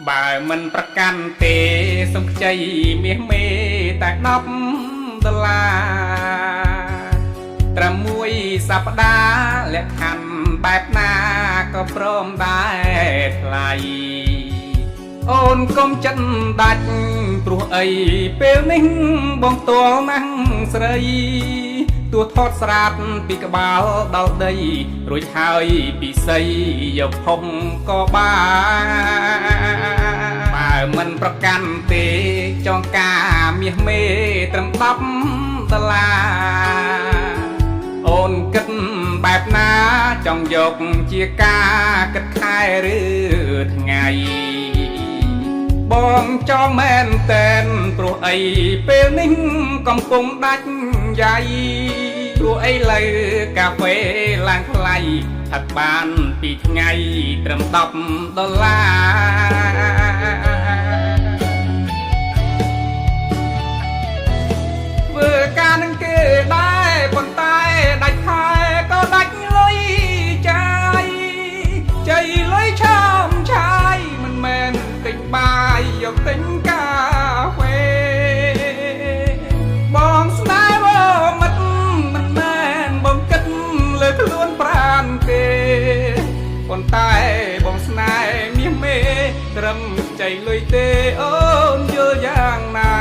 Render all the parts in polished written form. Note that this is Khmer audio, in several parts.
បើមិនប្រកាន់ទេសុំខ្ចីមាសមេតែ$10ត្រឹមមួយសប្តាហ៍លក្ខខណ្ឌបែបណាក៏ព្រមដែរថ្លៃអូនកុំចិត្តដាច់ព្រោះអីពេលនេះបងទាល់ណាស់ស្រីទោះថតស្រាតពីក្បាលដល់ដីរួចហើយពីស័យយកភុំក៏បានបើមិនប្រកាន់ទេចងការមាសមេត្រឹម$10អូនគិតបែបណាចង់យកជាការគិតខែឬថ្ងៃបងចង់មែនតែនព្រោះអីពេលនេះកំពុងដាច់យ៉ៃព្រោះអីលើកាហ្វេឡើងថ្លៃថាត់បានពីថ្ងៃត្រឹម$10ធ្វើការនឹងគេដែរប៉ុន្តែដាច់ខែក៏ដាច់លុយចាយចៃលុយឆោមឆាយមិនមែនទិញបាយយកទិញកាហ្វេបងស្នេហ៍បងមិត្តមិនមែនបងគិតលើខ្លួនប្រានទេប៉ុន្តែបងស្នេហ៍មាសមេត្រឹមចៃលុយទេអូនយល់យ៉ាងណា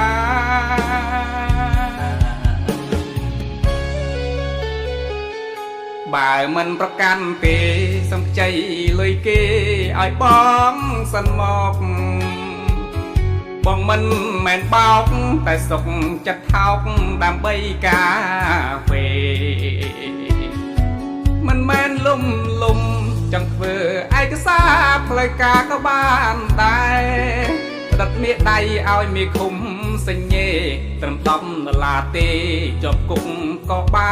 បើមិនប្រកាន់ទេសុំខ្ចីលុយគេឲ្យបងសិនមកបងមិនមែនបោកតែសុកចិត្តថោកដើម្បីកាហ្វេមិនមែនលំចង់ធ្វើឯកសារផ្លូវការក៏បានដែរផ្ដិតមេដៃឲ្យមេឃុំសញ្ញេត្រឹម$10ទេជាប់គុកក៏បាន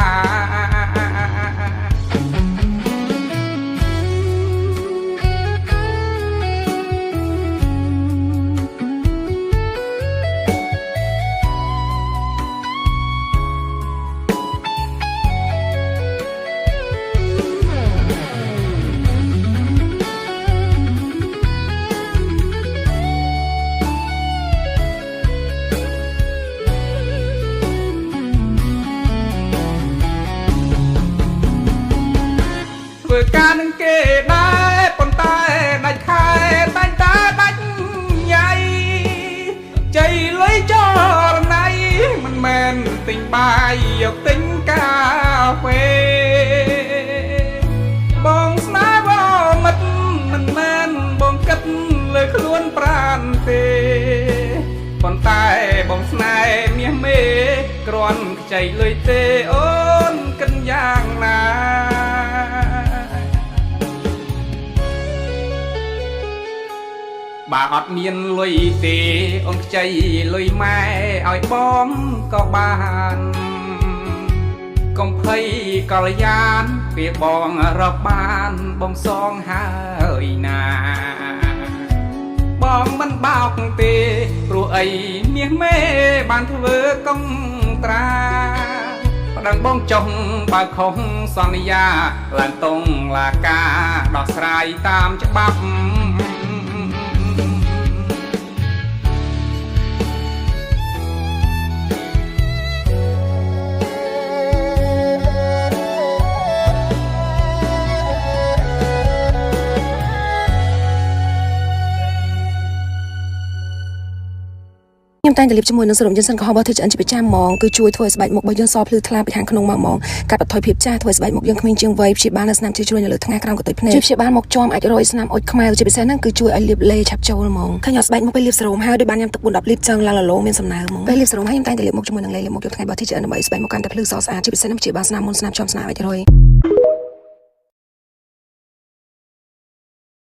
ធ្វើការនឹងគេដែរប៉ុន្តែដាច់ខែតែងតែដាច់ញ៉ៃចៃលុយចរណៃមិនមែនទិញបាយយកទិញកាហ្វេបងស្នេហ៍បងមិត្តមិនមែនបងគិតលើខ្លួនប្រានទេប៉ុន្តែបងស្នេហ៍មាសមេគ្រាន់ខ្ចីលុយទេអូនគិតយ៉ាងណាបើអត់មានលុយទេអូនខ្ចីលុយម៉ែឲ្យបងក៏បានកុំភ័យកល្យានពេលបងរកបានបងសងហើយណាបងមិនបោកទេព្រោះអីមាសមេបានធ្វើកុងត្រាប្តឹងបងចុះបើខុសសន្យាឡើងតងលាការដោះស្រាយតាមច្បាប់ខ្ញុំតែងតែលាបជាមួយនឹងសេរ៉ូមយិនសិនក្រហមរបស់ THN ជាប្រចាំហ្មងគឺជួយធ្វើឲ្យស្បែកមុខរបស់យើងសភ្លឺថ្លាពីខាងក្នុងមកហ្មងកាត់បន្ថយភាពចាស់ធ្វើឲ្យស្បែកមុខយើងក្មេងជាងវ័យព្យាបាលនៅស្នាមជ្រុលនៅលើថ្ងៃក្រោមកន្ទុយភ្នែកជួយព្យាបាលមុខជាំអាចរយស្នាមអុចខ្មៅជាពិសេសហ្នឹងគឺជួយឲ្យលាបលេឆាប់ចូលហ្មងឃើញអត់ស្បែកមុខពេលលាបសេរ៉ូមហើយដូចបានញ៉ាំទឹក4-10លីត្រចឹងឡាឡូមានសំណើហ្មងពេលលាបសេរ៉ូមហើយខ្ញុំតែងតែលាបមុខជាមួយនឹងលេលាបមុខយកថ្ងៃរបស់ THN ដើម្បីស្បែកមុខកាន់តែភ្លឺស្រស់ស្អាតជាពិសេសនឹងព្យាបាលស្នាមមុនស្នាមជាំស្នាមអាចរយ